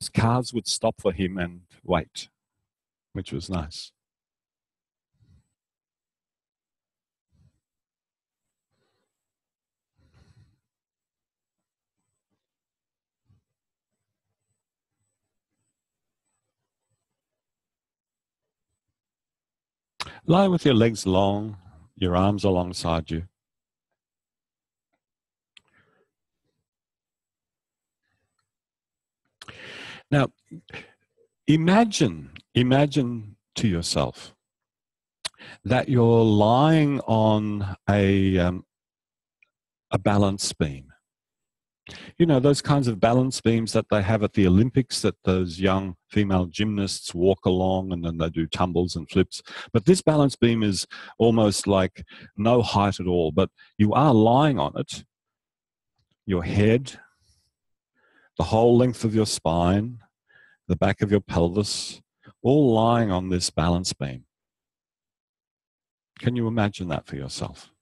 Cars would stop for him and wait, which was nice. Lie with your legs long, your arms alongside you. Now, imagine to yourself that you're lying on a balance beam. You know, those kinds of balance beams that they have at the Olympics that those young female gymnasts walk along and then they do tumbles and flips. But this balance beam is almost like no height at all, but you are lying on it. Your head, the whole length of your spine, the back of your pelvis, all lying on this balance beam. Can you imagine that for yourself?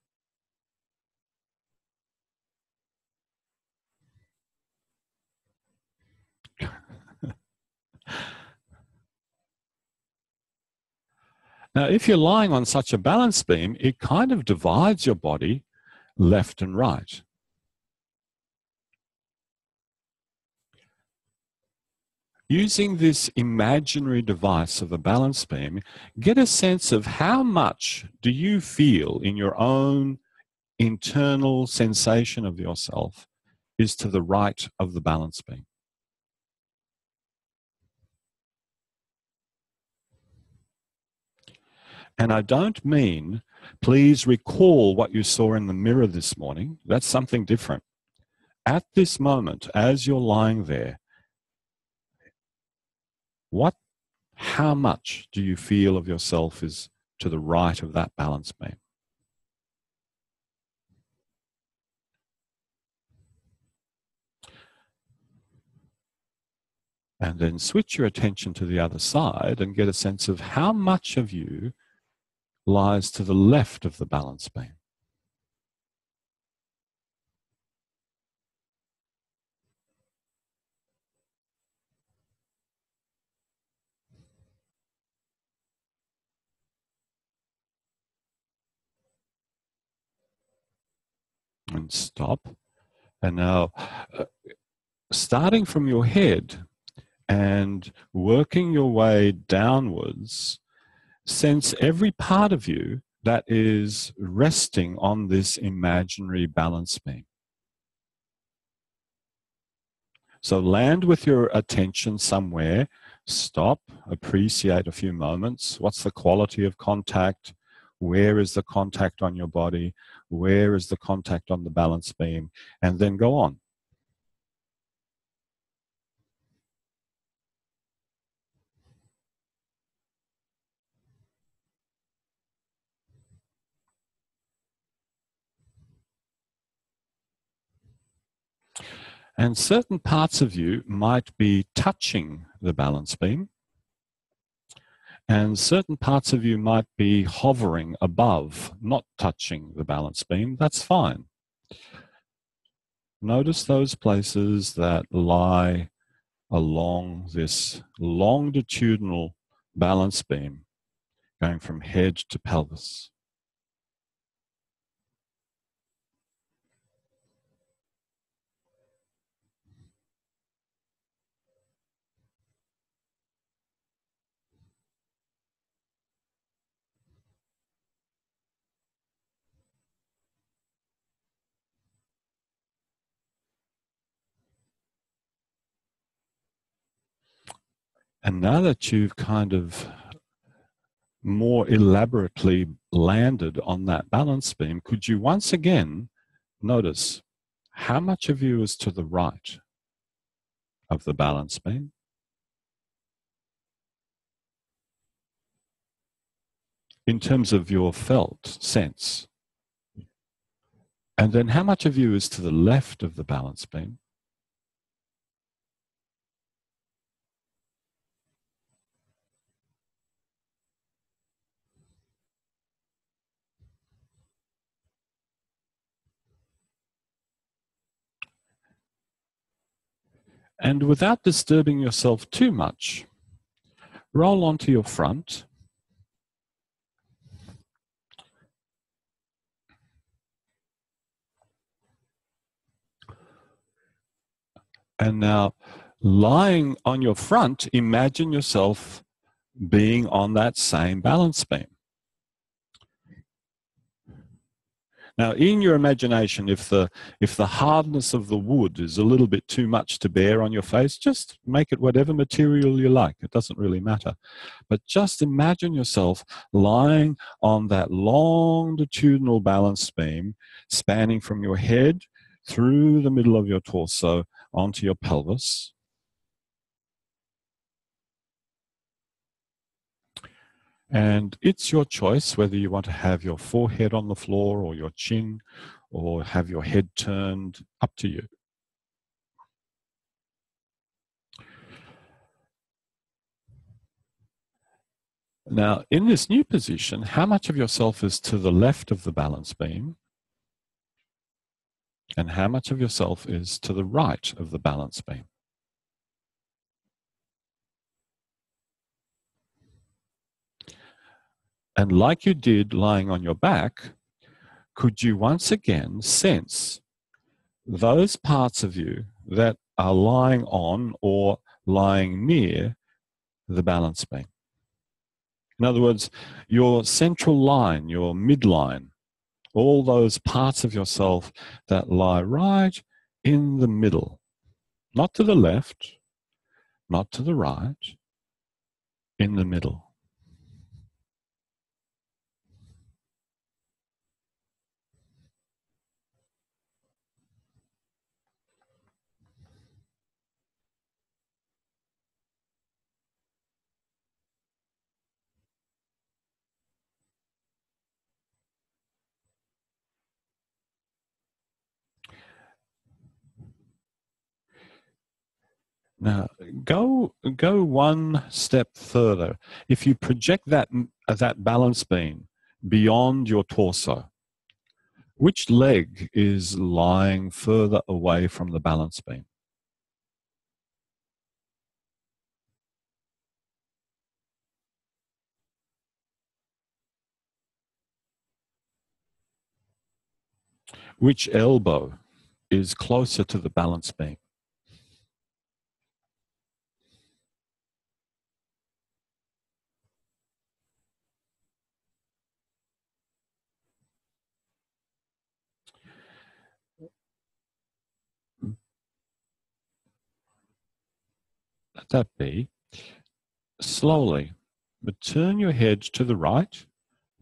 Now, if you're lying on such a balance beam, it kind of divides your body left and right. Using this imaginary device of a balance beam, get a sense of how much do you feel in your own internal sensation of yourself is to the right of the balance beam. And I don't mean, please recall what you saw in the mirror this morning. That's something different. At this moment, as you're lying there, how much do you feel of yourself is to the right of that balance beam? And then switch your attention to the other side and get a sense of how much of you lies to the left of the balance beam. And stop. And now, starting from your head and working your way downwards, sense every part of you that is resting on this imaginary balance beam. So land with your attention somewhere, stop, appreciate a few moments. What's the quality of contact? Where is the contact on your body? Where is the contact on the balance beam? And then go on. And certain parts of you might be touching the balance beam, and certain parts of you might be hovering above, not touching the balance beam. That's fine. Notice those places that lie along this longitudinal balance beam going from head to pelvis. And now that you've kind of more elaborately landed on that balance beam, could you once again notice how much of you is to the right of the balance beam? In terms of your felt sense. And then how much of you is to the left of the balance beam? And without disturbing yourself too much, roll onto your front. And now, lying on your front, imagine yourself being on that same balance beam. Now, in your imagination, if the hardness of the wood is a little bit too much to bear on your face, just make it whatever material you like. It doesn't really matter. But just imagine yourself lying on that longitudinal balance beam, spanning from your head through the middle of your torso onto your pelvis. And it's your choice whether you want to have your forehead on the floor or your chin or have your head turned, up to you. Now, in this new position, how much of yourself is to the left of the balance beam? And how much of yourself is to the right of the balance beam? And like you did lying on your back, could you once again sense those parts of you that are lying on or lying near the balance beam? In other words, your central line, your midline, all those parts of yourself that lie right in the middle, not to the left, not to the right, in the middle. Now, go one step further. If you project that balance beam beyond your torso, which leg is lying further away from the balance beam? Which elbow is closer to the balance beam? Let that be. Slowly, but turn your head to the right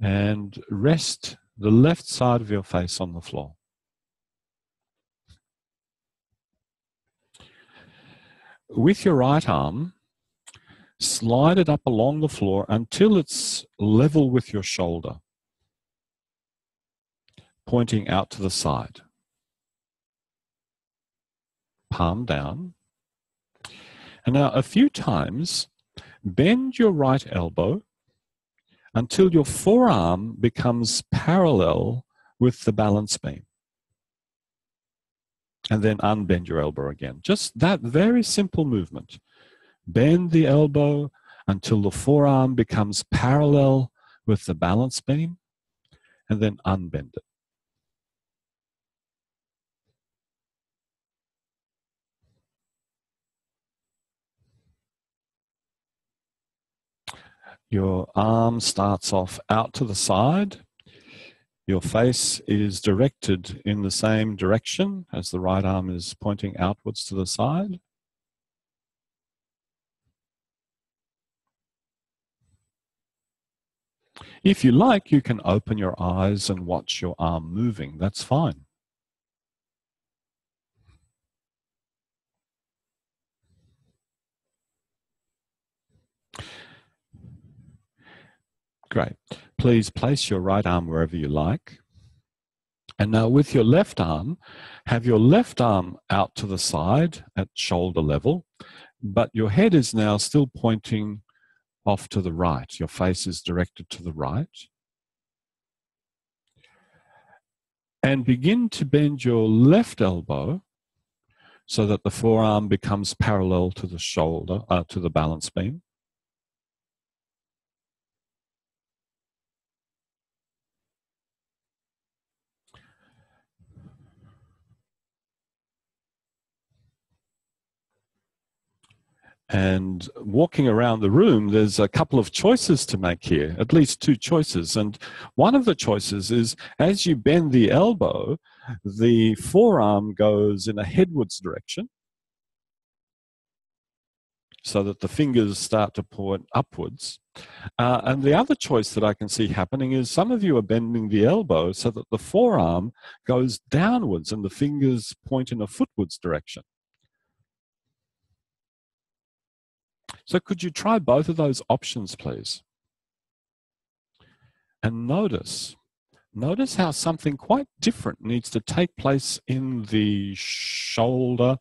and rest the left side of your face on the floor. With your right arm, slide it up along the floor until it's level with your shoulder, pointing out to the side. Palm down. And now a few times, bend your right elbow until your forearm becomes parallel with the balance beam. And then unbend your elbow again. Just that very simple movement. Bend the elbow until the forearm becomes parallel with the balance beam, and then unbend it. Your arm starts off out to the side. Your face is directed in the same direction as the right arm is pointing outwards to the side. If you like, you can open your eyes and watch your arm moving. That's fine. Great. Please place your right arm wherever you like. And now with your left arm, have your left arm out to the side at shoulder level, but your head is now still pointing off to the right. Your face is directed to the right. And begin to bend your left elbow so that the forearm becomes parallel to the shoulder, to the balance beam. And walking around the room, there's a couple of choices to make here, at least two choices. And one of the choices is, as you bend the elbow, the forearm goes in a headwards direction, so that the fingers start to point upwards. And the other choice that I can see happening is some of you are bending the elbow so that the forearm goes downwards and the fingers point in a footwards direction. So could you try both of those options, please? And notice how something quite different needs to take place in the shoulder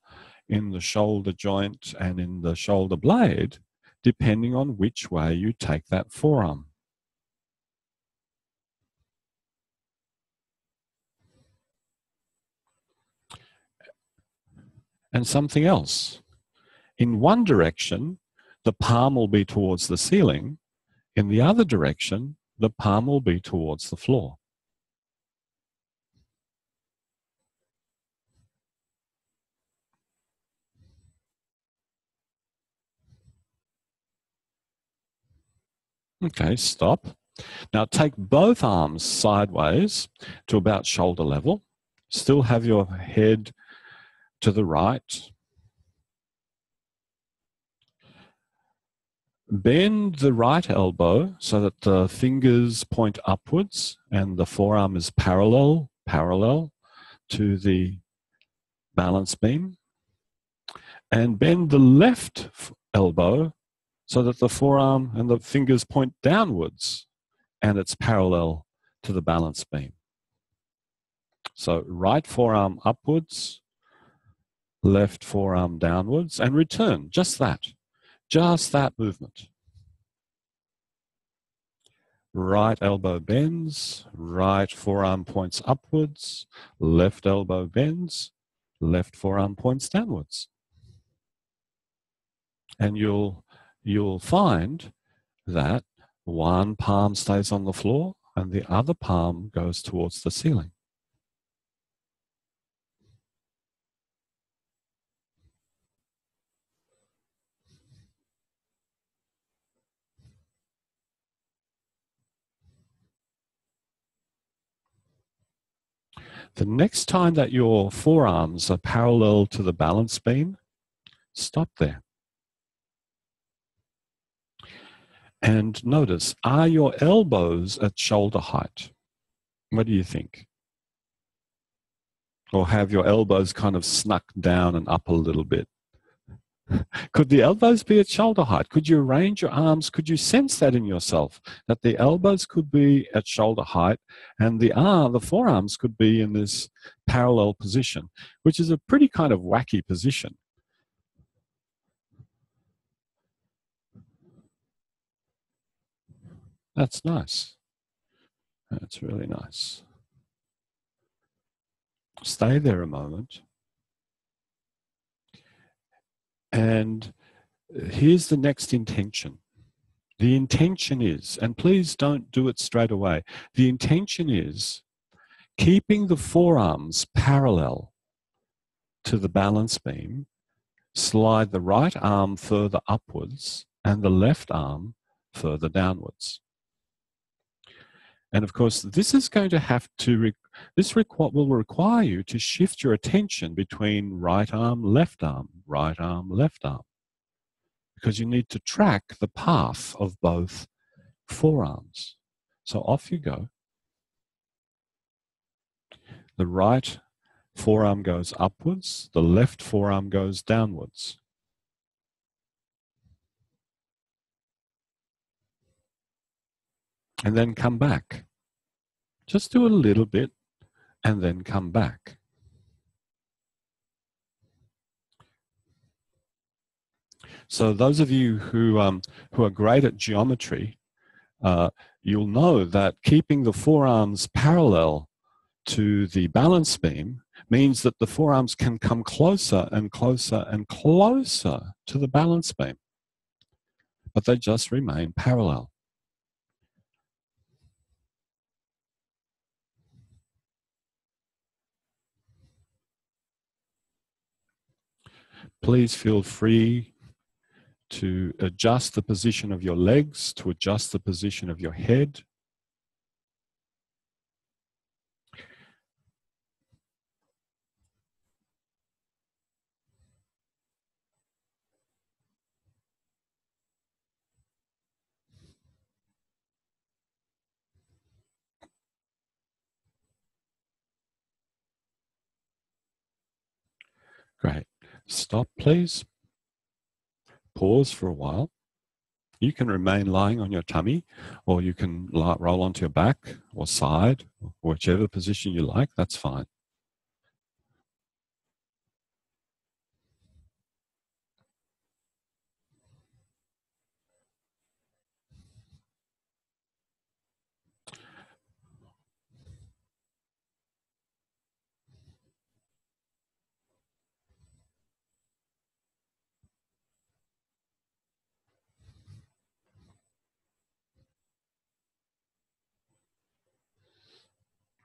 joint, and in the shoulder blade, depending on which way you take that forearm. And something else. In one direction, the palm will be towards the ceiling. In the other direction, the palm will be towards the floor. Okay, stop. Now take both arms sideways to about shoulder level. Still have your head to the right. Bend the right elbow so that the fingers point upwards and the forearm is parallel to the balance beam. And bend the left elbow so that the forearm and the fingers point downwards and it's parallel to the balance beam. So right forearm upwards, left forearm downwards, and return. Just that movement. Right elbow bends, right forearm points upwards, left elbow bends, left forearm points downwards. And you'll find that one palm stays on the floor and the other palm goes towards the ceiling. The next time that your forearms are parallel to the balance beam, stop there. And notice, are your elbows at shoulder height? What do you think? Or have your elbows kind of snuck down and up a little bit? Could the elbows be at shoulder height? Could you arrange your arms? Could you sense that in yourself, that the elbows could be at shoulder height and the forearms could be in this parallel position, which is a pretty kind of wacky position. That's nice. That's really nice. Stay there a moment. And here's the next intention. The intention is, and please don't do it straight away, the intention is keeping the forearms parallel to the balance beam, slide the right arm further upwards and the left arm further downwards. And of course, this is going to have to, will require you to shift your attention between right arm, left arm, because you need to track the path of both forearms. So off you go. The right forearm goes upwards, the left forearm goes downwards. And then come back. Just do a little bit and then come back. So those of you who are great at geometry, you'll know that keeping the forearms parallel to the balance beam means that the forearms can come closer and closer and closer to the balance beam, but they just remain parallel. Please feel free to adjust the position of your legs, to adjust the position of your head. Great. Stop, please. Pause for a while. You can remain lying on your tummy, or you can roll onto your back or side, whichever position you like, that's fine.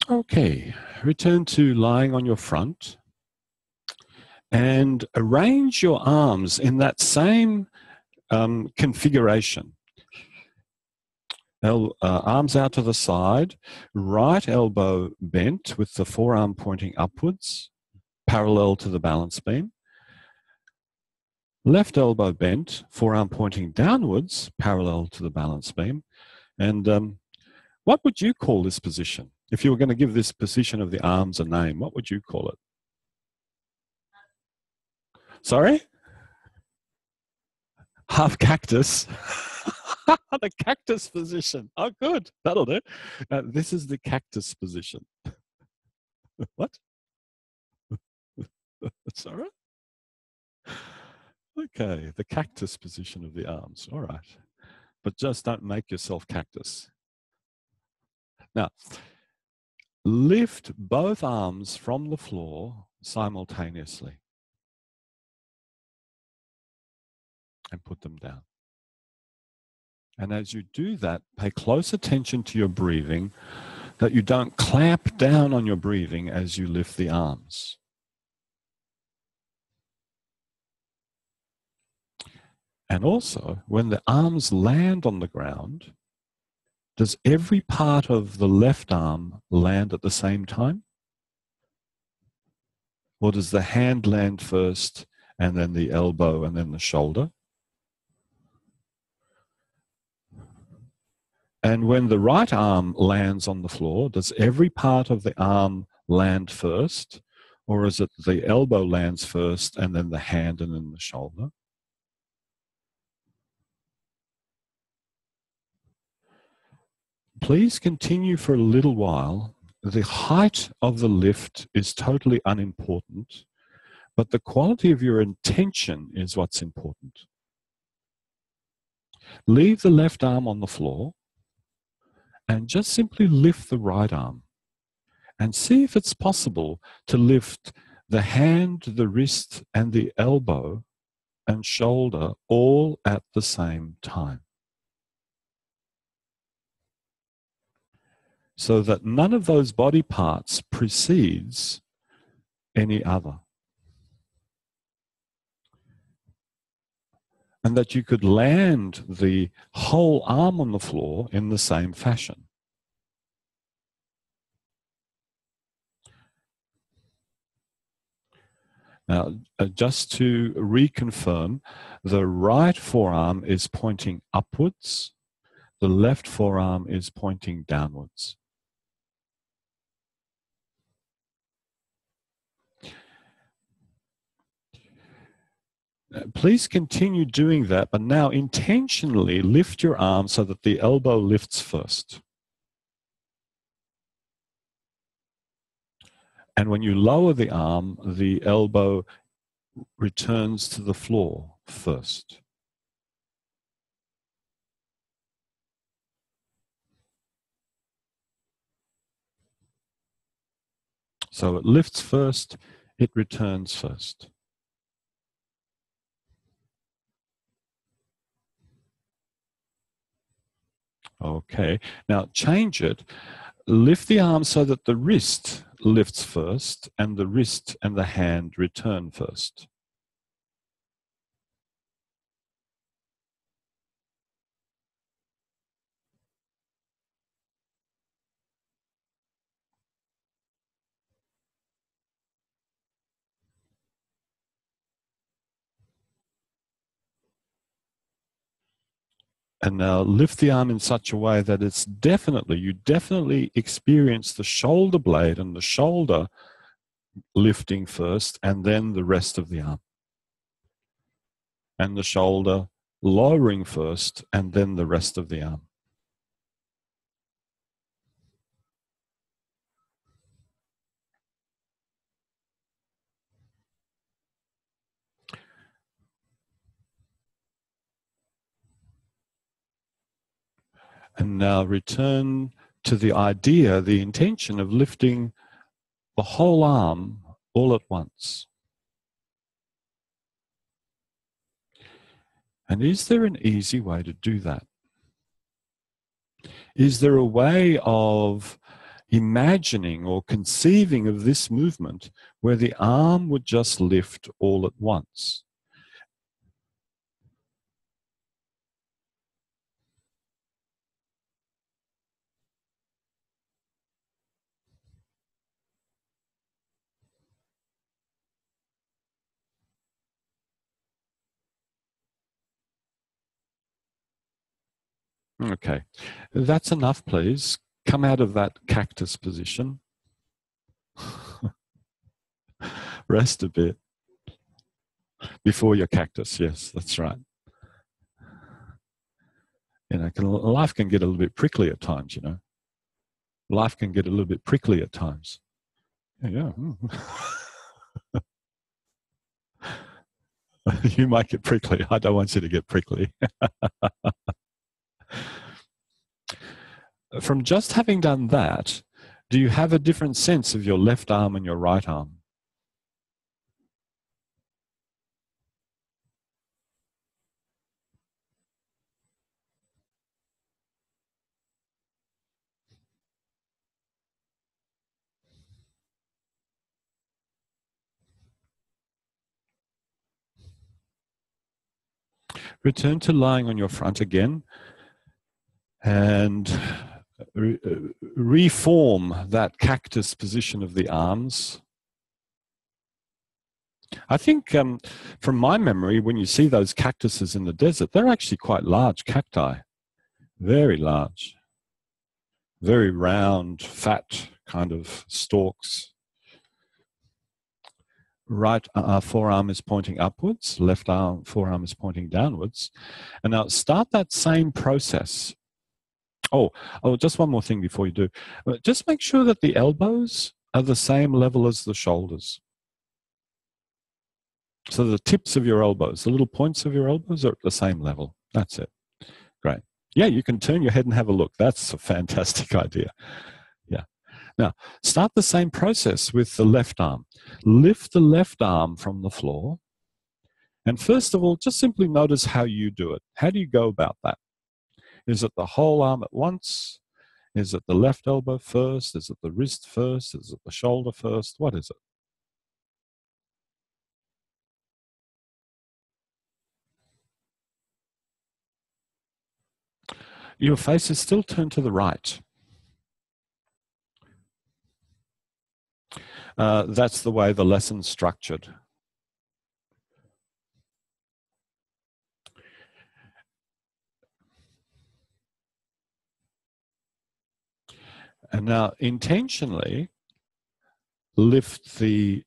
Okay, return to lying on your front and arrange your arms in that same configuration. Arms out to the side, right elbow bent with the forearm pointing upwards, parallel to the balance beam. Left elbow bent, forearm pointing downwards, parallel to the balance beam. And what would you call this position? If you were going to give this position of the arms a name, what would you call it? Sorry? Half cactus. The cactus position. Oh, good. That'll do. This is the cactus position. What? Sorry? Okay, the cactus position of the arms. All right. But just don't make yourself cactus. Now, lift both arms from the floor simultaneously and put them down. And as you do that, pay close attention to your breathing, that you don't clamp down on your breathing as you lift the arms. And also, when the arms land on the ground, does every part of the left arm land at the same time? Or does the hand land first and then the elbow and then the shoulder? And when the right arm lands on the floor, does every part of the arm land first? Or is it the elbow lands first and then the hand and then the shoulder? Please continue for a little while. The height of the lift is totally unimportant, but the quality of your intention is what's important. Leave the left arm on the floor and just simply lift the right arm and see if it's possible to lift the hand, the wrist, and the elbow and shoulder all at the same time, so that none of those body parts precedes any other. And that you could land the whole arm on the floor in the same fashion. Now, just to reconfirm, the right forearm is pointing upwards, the left forearm is pointing downwards. Please continue doing that, but now intentionally lift your arm so that the elbow lifts first. And when you lower the arm, the elbow returns to the floor first. So it lifts first, it returns first. Okay, now change it. Lift the arm so that the wrist lifts first and the wrist and the hand return first. And now lift the arm in such a way that it's you definitely experience the shoulder blade and the shoulder lifting first and then the rest of the arm. And the shoulder lowering first and then the rest of the arm. And now return to the idea, the intention of lifting the whole arm all at once. And is there an easy way to do that? Is there a way of imagining or conceiving of this movement where the arm would just lift all at once? Okay, that's enough, please. Come out of that cactus position. Rest a bit. Before your cactus, yes, that's right. You know, life can get a little bit prickly at times, you know. Life can get a little bit prickly at times. Yeah. You might get prickly. I don't want you to get prickly. From just having done that, do you have a different sense of your left arm and your right arm? Return to lying on your front again and reform that cactus position of the arms. I think from my memory, when you see those cactuses in the desert, they're actually quite large cacti, very large, very round, fat kind of stalks. Right forearm is pointing upwards, left forearm is pointing downwards. And now start that same process. Oh, just one more thing before you do. Just make sure that the elbows are the same level as the shoulders. So the tips of your elbows, the little points of your elbows are at the same level. That's it. Great. Yeah, you can turn your head and have a look. That's a fantastic idea. Yeah. Now, start the same process with the left arm. Lift the left arm from the floor. And first of all, just simply notice how you do it. How do you go about that? Is it the whole arm at once? Is it the left elbow first? Is it the wrist first? Is it the shoulder first? What is it? Your face is still turned to the right. That's the way the lesson's structured. And now intentionally lift the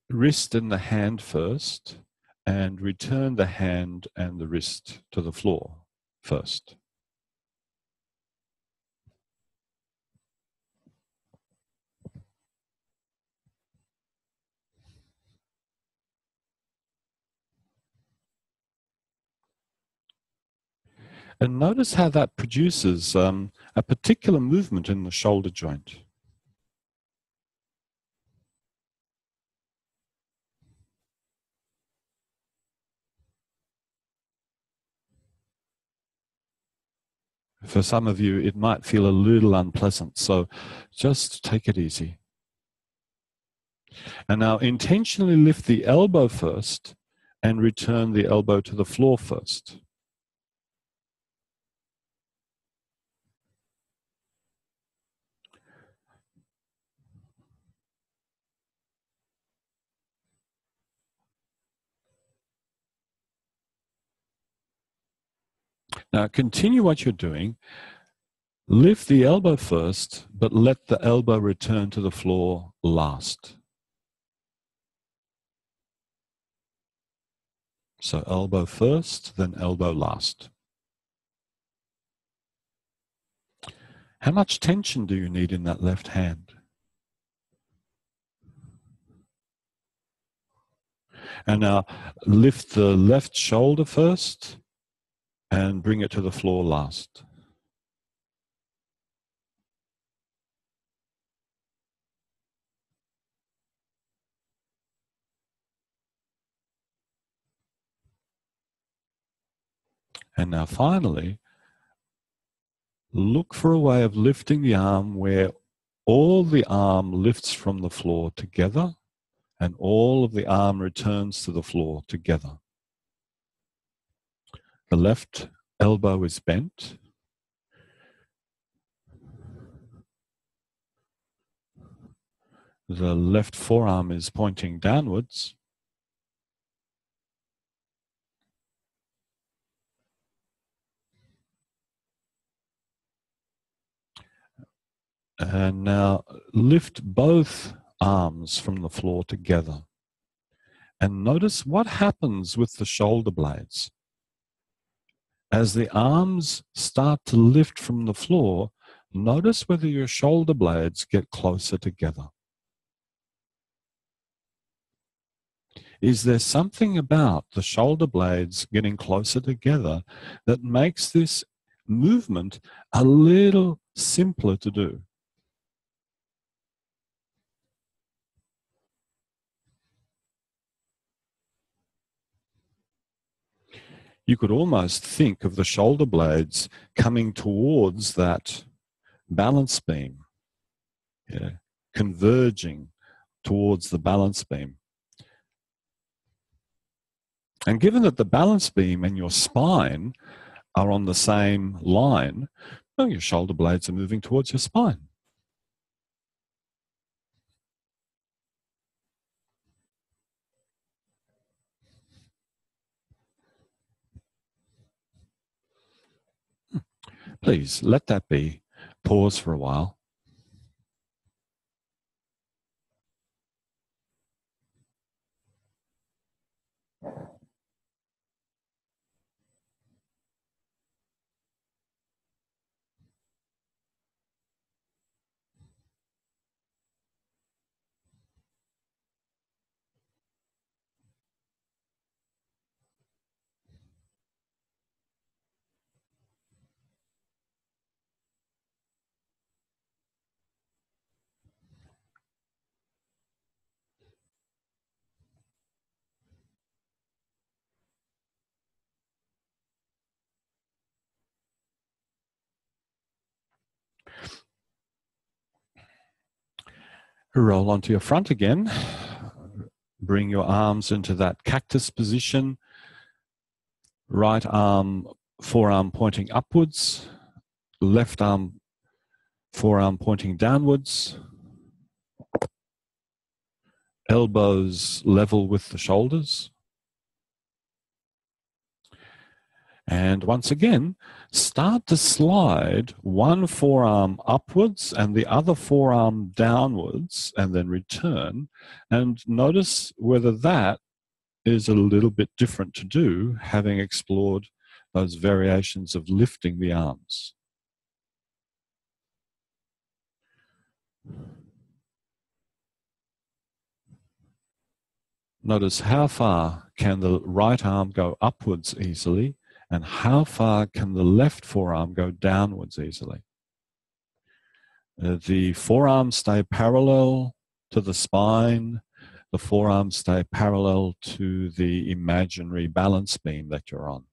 wrist and the hand first and return the hand and the wrist to the floor first. And notice how that produces a particular movement in the shoulder joint. For some of you, it might feel a little unpleasant, so just take it easy. And now intentionally lift the elbow first and return the elbow to the floor first. Now continue what you're doing. Lift the elbow first, but let the elbow return to the floor last. So elbow first, then elbow last. How much tension do you need in that left hand? And now lift the left shoulder first and bring it to the floor last. And now finally, look for a way of lifting the arm where all the arm lifts from the floor together and all of the arm returns to the floor together. The left elbow is bent. The left forearm is pointing downwards. And now lift both arms from the floor together. And notice what happens with the shoulder blades. As the arms start to lift from the floor, notice whether your shoulder blades get closer together. Is there something about the shoulder blades getting closer together that makes this movement a little simpler to do? You could almost think of the shoulder blades coming towards that balance beam, converging towards the balance beam. And given that the balance beam and your spine are on the same line, well, your shoulder blades are moving towards your spine. Please let that be. Pause for a while. Roll onto your front again. Bring your arms into that cactus position. Right arm, forearm pointing upwards. Left arm, forearm pointing downwards. Elbows level with the shoulders. And once again, start to slide one forearm upwards and the other forearm downwards, and then return. And notice whether that is a little bit different to do, having explored those variations of lifting the arms. Notice how far can the right arm go upwards easily, and how far can the left forearm go downwards easily. The forearms stay parallel to the spine. The forearms stay parallel to the imaginary balance beam that you're on.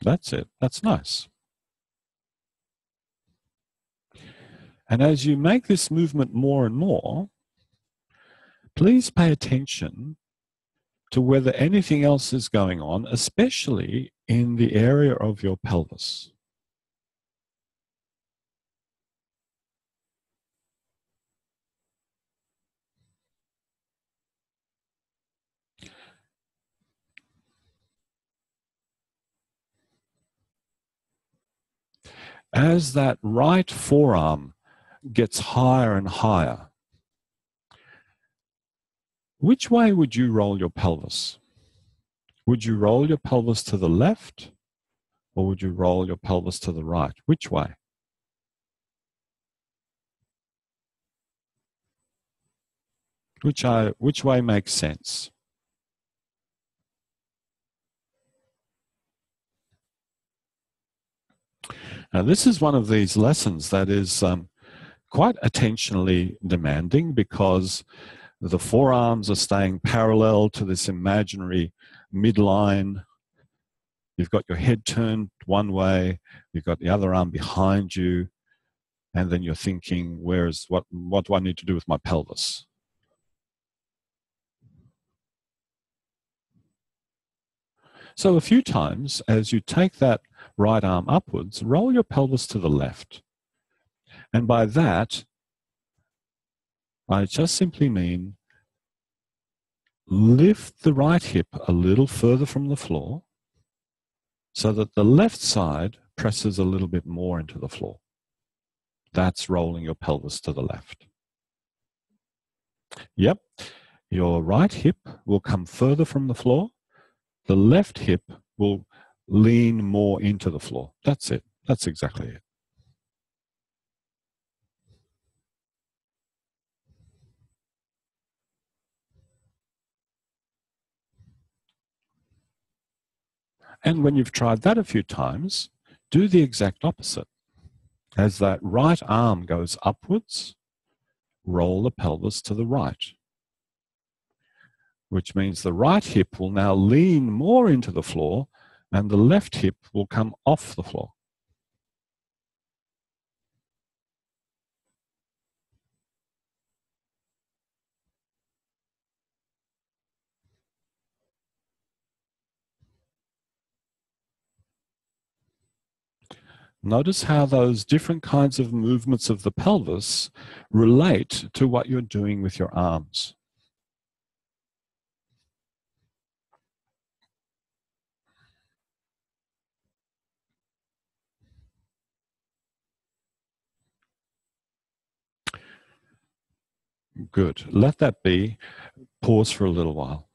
That's it. That's nice. And as you make this movement more and more, please pay attention to whether anything else is going on, especially in the area of your pelvis. As that right forearm gets higher and higher, which way would you roll your pelvis? Would you roll your pelvis to the left, or would you roll your pelvis to the right? Which way? Which way makes sense? Now, this is one of these lessons that is quite attentionally demanding, because the forearms are staying parallel to this imaginary midline. You've got your head turned one way, you've got the other arm behind you, and then you're thinking, what do I need to do with my pelvis? So a few times, as you take that right arm upwards, roll your pelvis to the left. And by that, I just simply mean lift the right hip a little further from the floor so that the left side presses a little bit more into the floor. That's rolling your pelvis to the left. Yep. Your right hip will come further from the floor. The left hip will lean more into the floor. That's it. That's exactly it. And when you've tried that a few times, do the exact opposite. As that right arm goes upwards, roll the pelvis to the right, which means the right hip will now lean more into the floor and the left hip will come off the floor. Notice how those different kinds of movements of the pelvis relate to what you're doing with your arms. Good. Let that be. Pause for a little while.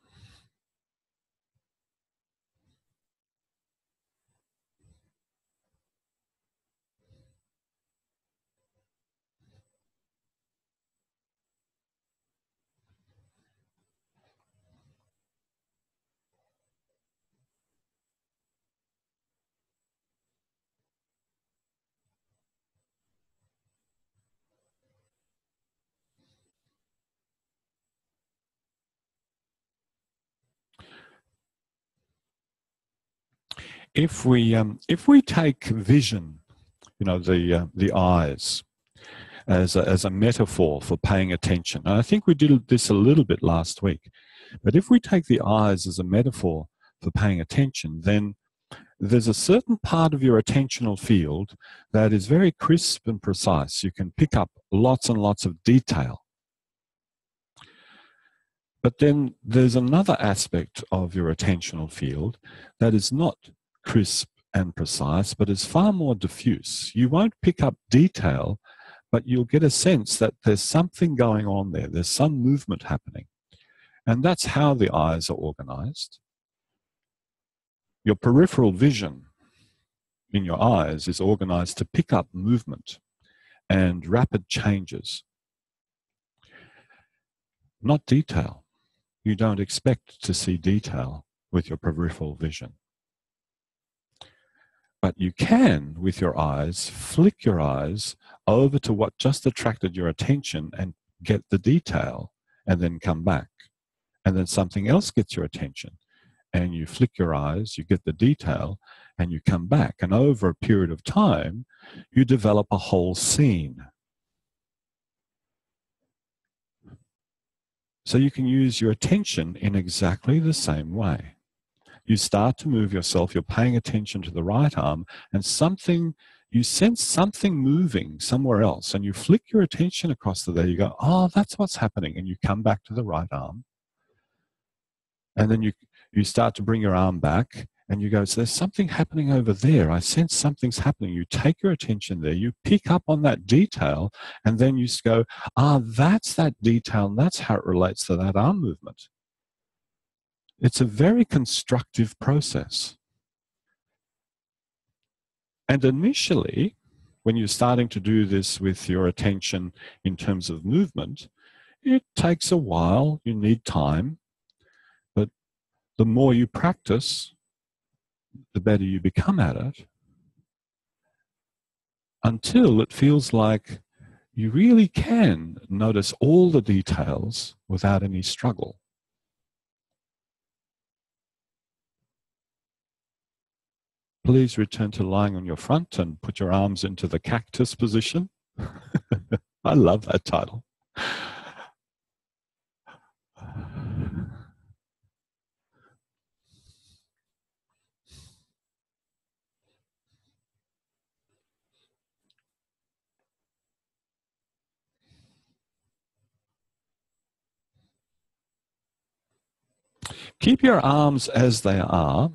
If we take vision, the eyes, as a metaphor for paying attention, and I think we did this a little bit last week, but if we take the eyes as a metaphor for paying attention, then there's a certain part of your attentional field that is very crisp and precise. You can pick up lots and lots of detail. But then there's another aspect of your attentional field that is not crisp and precise, but is far more diffuse. You won't pick up detail, but you'll get a sense that there's something going on there. There's some movement happening. And that's how the eyes are organized. Your peripheral vision in your eyes is organized to pick up movement and rapid changes, not detail. You don't expect to see detail with your peripheral vision. But you can, with your eyes, flick your eyes over to what just attracted your attention and get the detail, and then come back. And then something else gets your attention, and you flick your eyes, you get the detail, and you come back. And over a period of time, you develop a whole scene. So you can use your attention in exactly the same way. You start to move yourself, you're paying attention to the right arm, and you sense something moving somewhere else, and you flick your attention across to there. You go, oh, that's what's happening. And you come back to the right arm. And then you start to bring your arm back, and you go, so there's something happening over there. I sense something's happening. You take your attention there, you pick up on that detail, and then you go, that's that detail, and that's how it relates to that arm movement. It's a very constructive process. And initially, when you're starting to do this with your attention in terms of movement, it takes a while, you need time, but the more you practice, the better you become at it, until it feels like you really can notice all the details without any struggle. Please return to lying on your front and put your arms into the cactus position. I love that title. Keep your arms as they are.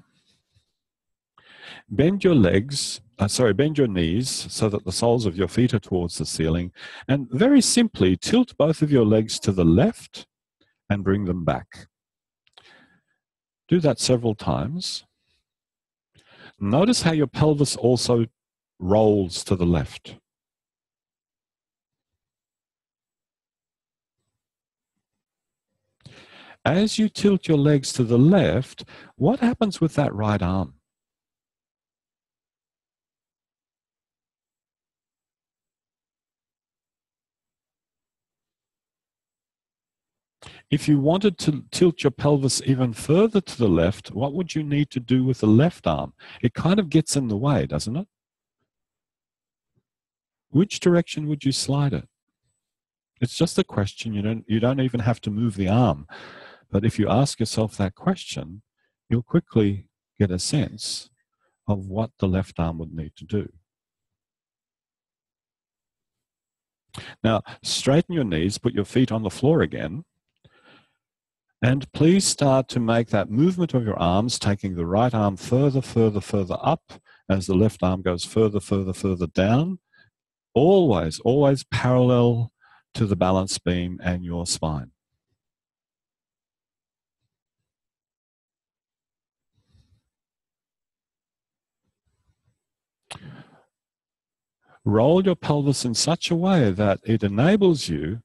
Bend your bend your knees so that the soles of your feet are towards the ceiling. And very simply, tilt both of your legs to the left and bring them back. Do that several times. Notice how your pelvis also rolls to the left. As you tilt your legs to the left, what happens with that right arm? If you wanted to tilt your pelvis even further to the left, what would you need to do with the left arm? It kind of gets in the way, doesn't it? Which direction would you slide it? It's just a question. You don't even have to move the arm. But if you ask yourself that question, you'll quickly get a sense of what the left arm would need to do. Now, straighten your knees, put your feet on the floor again, and please start to make that movement of your arms, taking the right arm further, further, further up as the left arm goes further, further, further down. Always, always parallel to the balance beam and your spine. Roll your pelvis in such a way that it enables you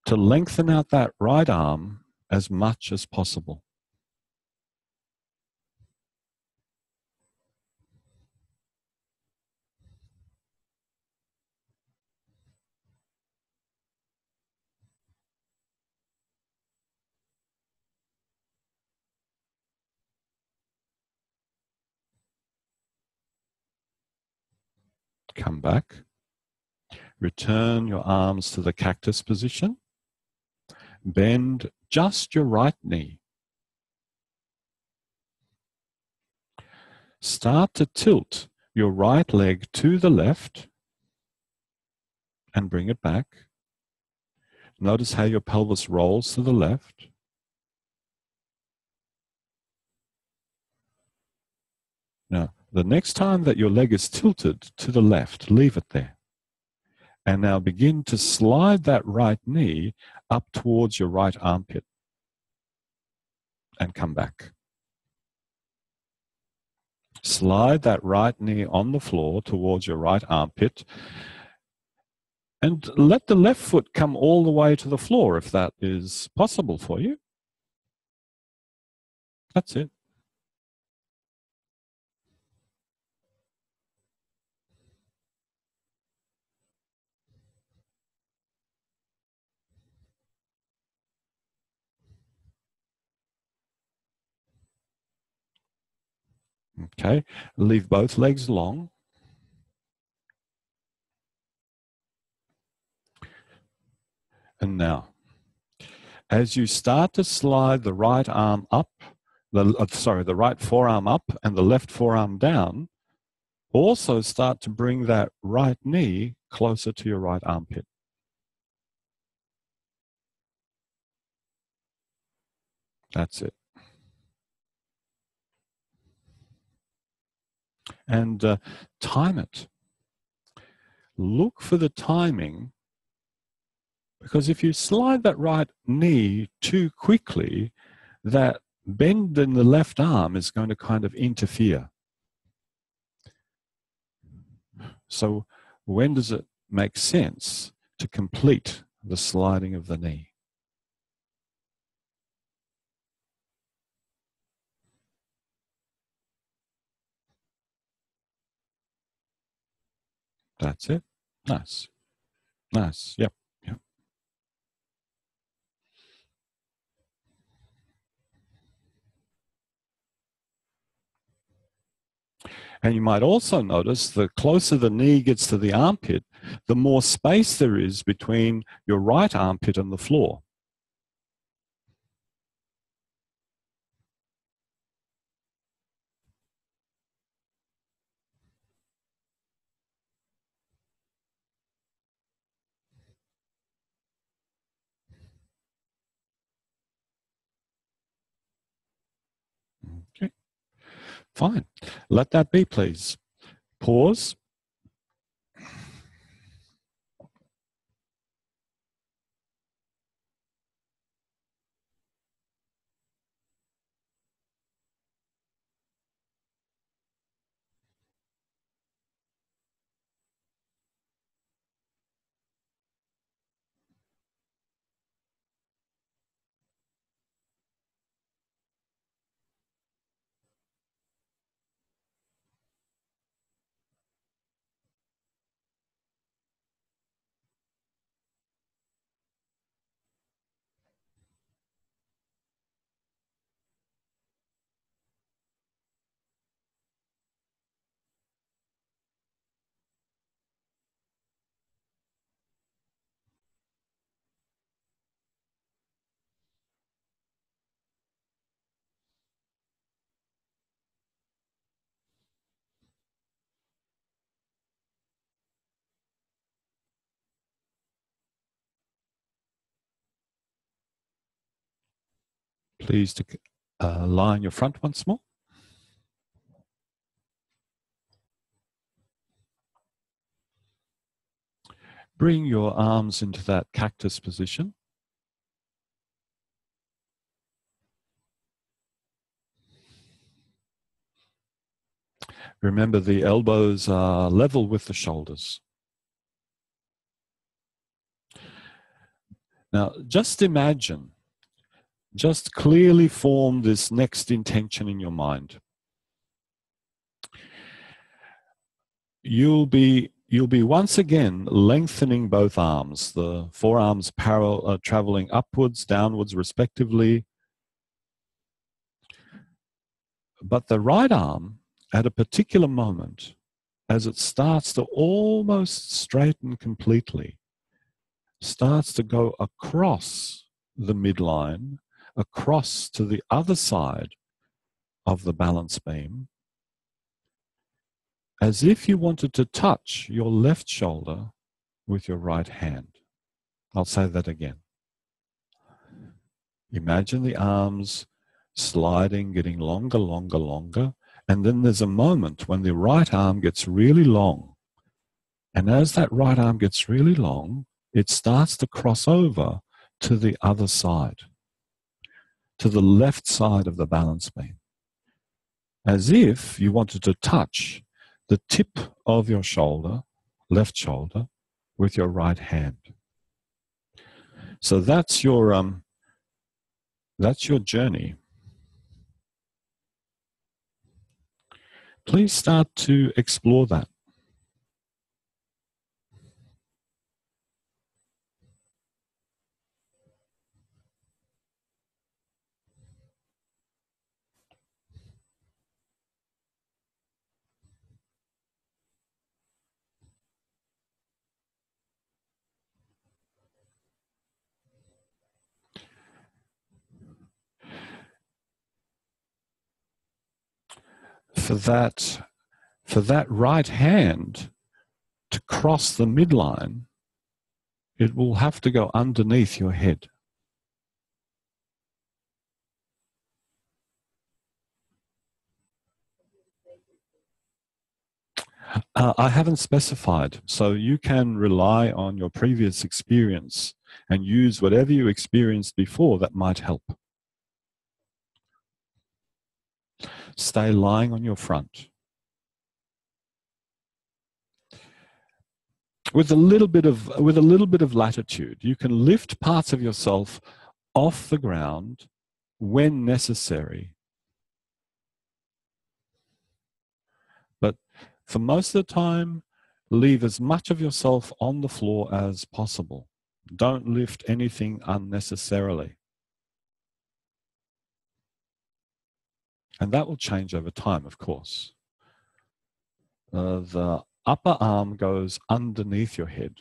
to lengthen out that right arm as much as possible. Come back. Return your arms to the cactus position. Bend just your right knee. Start to tilt your right leg to the left and bring it back. Notice how your pelvis rolls to the left. Now, the next time that your leg is tilted to the left, leave it there. And now begin to slide that right knee up towards your right armpit and come back. Slide that right knee on the floor towards your right armpit and let the left foot come all the way to the floor if that is possible for you. That's it. Okay, leave both legs long. And now, as you start to slide the right arm up, the right forearm up and the left forearm down, also start to bring that right knee closer to your right armpit. That's it. And time it. Look for the timing, because if you slide that right knee too quickly, that bend in the left arm is going to kind of interfere. So when does it make sense to complete the sliding of the knee? That's it. Nice. Nice. Yep. Yep. And you might also notice the closer the knee gets to the armpit, the more space there is between your right armpit and the floor. Okay. Fine. Let that be, please. Pause. Please to line your front once more. Bring your arms into that cactus position. Remember, the elbows are level with the shoulders. Now, just imagine, just clearly form this next intention in your mind. You'll be once again lengthening both arms, the forearms parallel, traveling upwards, downwards, respectively. But the right arm, at a particular moment, as it starts to almost straighten completely, starts to go across the midline, across to the other side of the balance beam, as if you wanted to touch your left shoulder with your right hand. I'll say that again. Imagine the arms sliding, getting longer, longer, longer, and then there's a moment when the right arm gets really long. And as that right arm gets really long, it starts to cross over to the other side, to the left side of the balance beam, as if you wanted to touch the tip of your shoulder, left shoulder, with your right hand. So that's your journey. Please start to explore that. for that right hand to cross the midline, it will have to go underneath your head. I haven't specified, so you can rely on your previous experience and use whatever you experienced before that might help. Stay lying on your front. With a little bit of latitude, you can lift parts of yourself off the ground when necessary. But for most of the time, leave as much of yourself on the floor as possible. Don't lift anything unnecessarily. And that will change over time, of course. The upper arm goes underneath your head.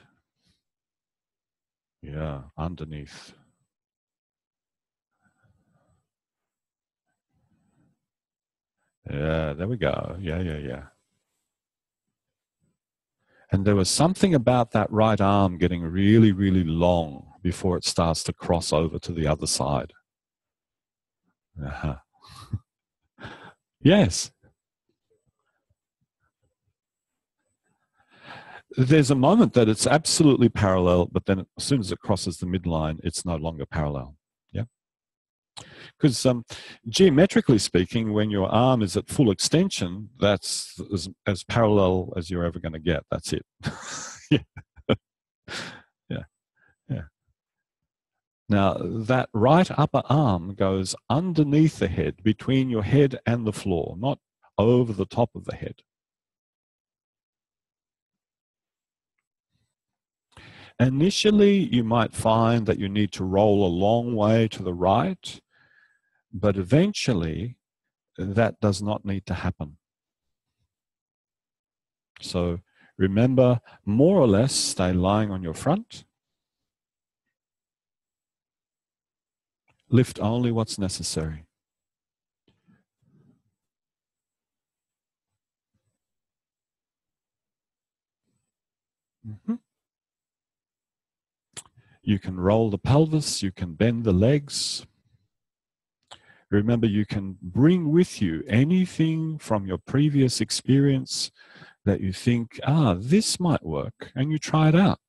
Yeah, underneath. Yeah, there we go. Yeah. And there was something about that right arm getting really, really long before it starts to cross over to the other side. Uh-huh. Yes. There's a moment that it's absolutely parallel, but then as soon as it crosses the midline, it's no longer parallel. Yeah. Because geometrically speaking, when your arm is at full extension, that's as parallel as you're ever going to get. That's it. Yeah. Now, that right upper arm goes underneath the head, between your head and the floor, not over the top of the head. Initially, you might find that you need to roll a long way to the right, but eventually that does not need to happen. So remember, more or less, stay lying on your front. Lift only what's necessary. Mm-hmm. You can roll the pelvis, you can bend the legs. Remember, you can bring with you anything from your previous experience that you think, this might work, and you try it out.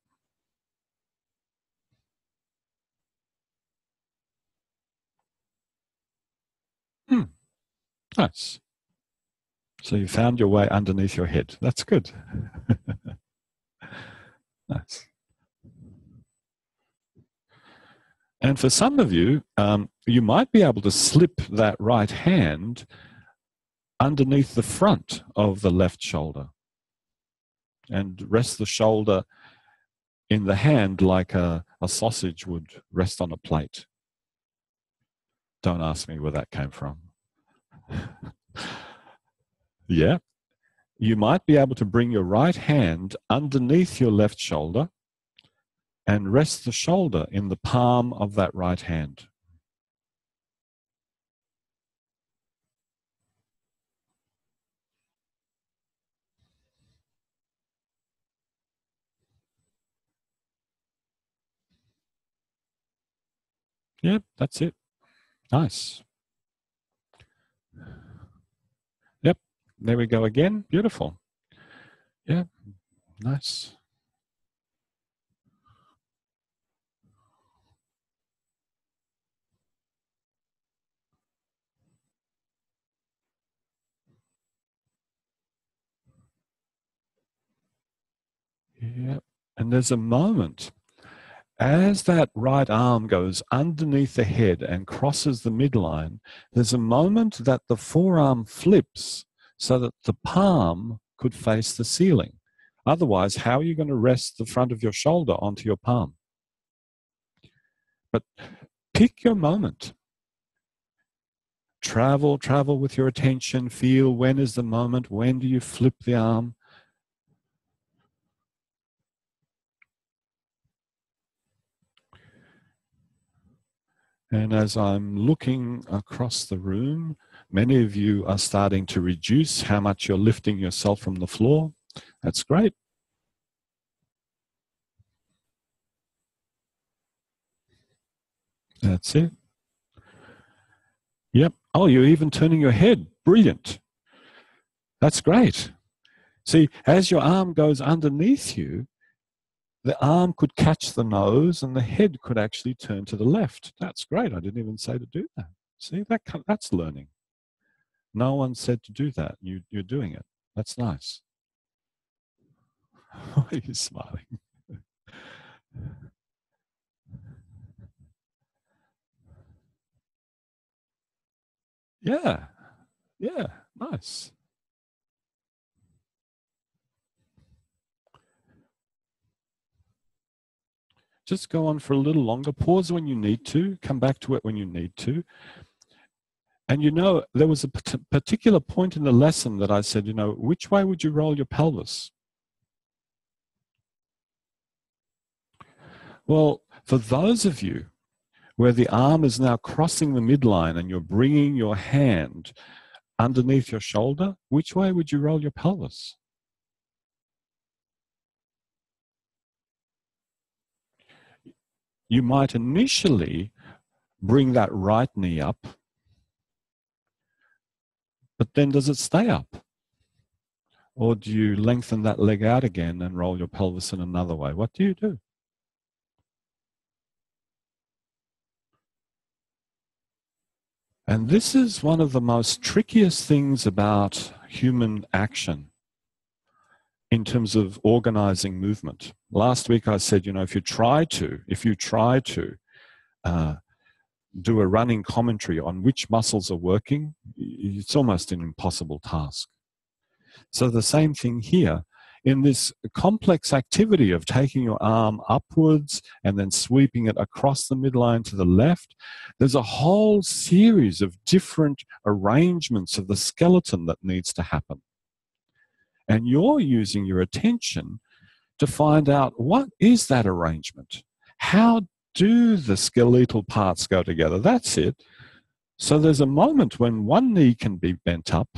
Nice. So you found your way underneath your head. That's good. Nice. And for some of you, you might be able to slip that right hand underneath the front of the left shoulder and rest the shoulder in the hand like a sausage would rest on a plate. Don't ask me where that came from. Yeah. You might be able to bring your right hand underneath your left shoulder and rest the shoulder in the palm of that right hand. Yeah, that's it. Nice. Yep. There we go again. Beautiful. Yeah. Nice. Yep. And there's a moment as that right arm goes underneath the head and crosses the midline, there's a moment that the forearm flips so that the palm could face the ceiling. Otherwise, how are you going to rest the front of your shoulder onto your palm? But pick your moment. Travel with your attention. Feel when is the moment. When do you flip the arm? And as I'm looking across the room, many of you are starting to reduce how much you're lifting yourself from the floor. That's great. That's it. Yep. Oh, you're even turning your head. Brilliant. That's great. See, as your arm goes underneath you, the arm could catch the nose and the head could actually turn to the left. That's great. I didn't even say to do that. See, that's learning. No one said to do that. You're doing it. That's nice. Why are you smiling? Yeah. Yeah. Nice. Just go on for a little longer. Pause when you need to. Come back to it when you need to. And you know, there was a particular point in the lesson that I said, you know, which way would you roll your pelvis? Well, for those of you where the arm is now crossing the midline and you're bringing your hand underneath your shoulder, which way would you roll your pelvis? You might initially bring that right knee up, but then does it stay up? Or do you lengthen that leg out again and roll your pelvis in another way? What do you do? And this is one of the most trickiest things about human action in terms of organizing movement. Last week I said, you know, if you try to do a running commentary on which muscles are working, it's almost an impossible task. So the same thing here. In this complex activity of taking your arm upwards and then sweeping it across the midline to the left, there's a whole series of different arrangements of the skeleton that needs to happen. And you're using your attention to find out what is that arrangement? How do the skeletal parts go together? That's it. So there's a moment when one knee can be bent up,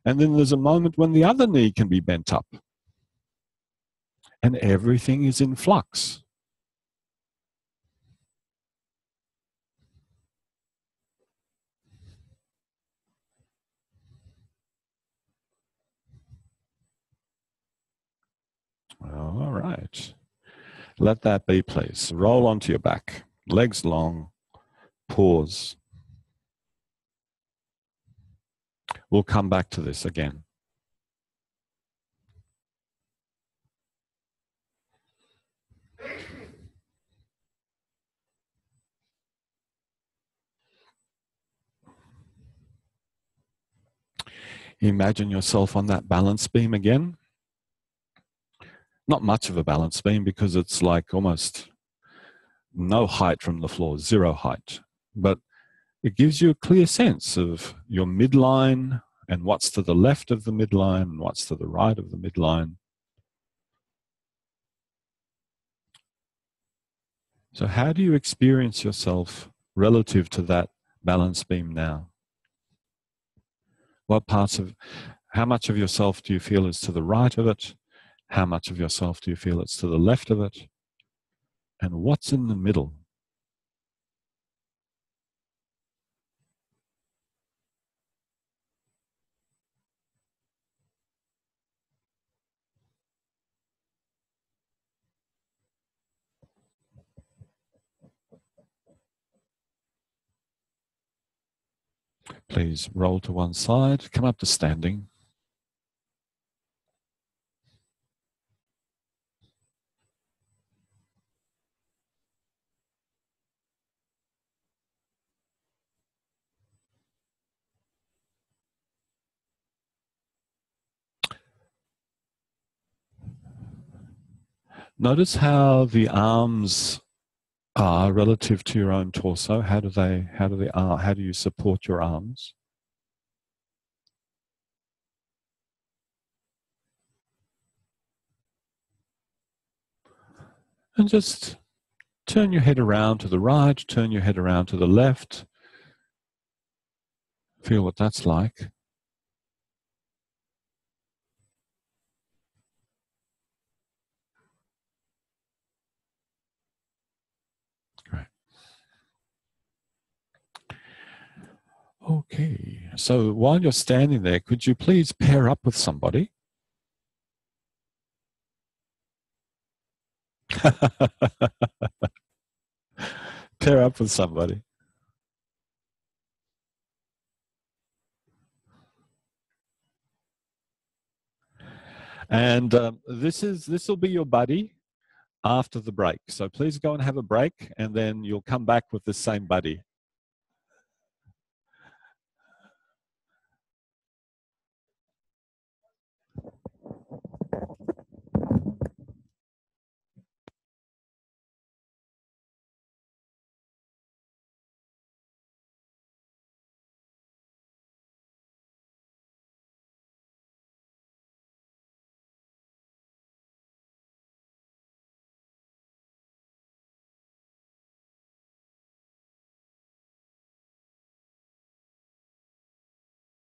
and then there's a moment when the other knee can be bent up. And everything is in flux. All right. Let that be, please. Roll onto your back. Legs long. Pause. We'll come back to this again. Imagine yourself on that balance beam again. Not much of a balance beam because it's like almost no height from the floor, zero height. But it gives you a clear sense of your midline and what's to the left of the midline and what's to the right of the midline. So how do you experience yourself relative to that balance beam now? What parts of, how much of yourself do you feel is to the right of it? How much of yourself do you feel it's to the left of it? And what's in the middle? Please roll to one side, come up to standing. Notice how the arms are relative to your own torso. How do you support your arms? And just turn your head around to the right, turn your head around to the left. Feel what that's like. Great. Okay, so while you're standing there, could you please pair up with somebody? Pair up with somebody. And this will be your buddy after the break. So please go and have a break, and then you'll come back with the same buddy.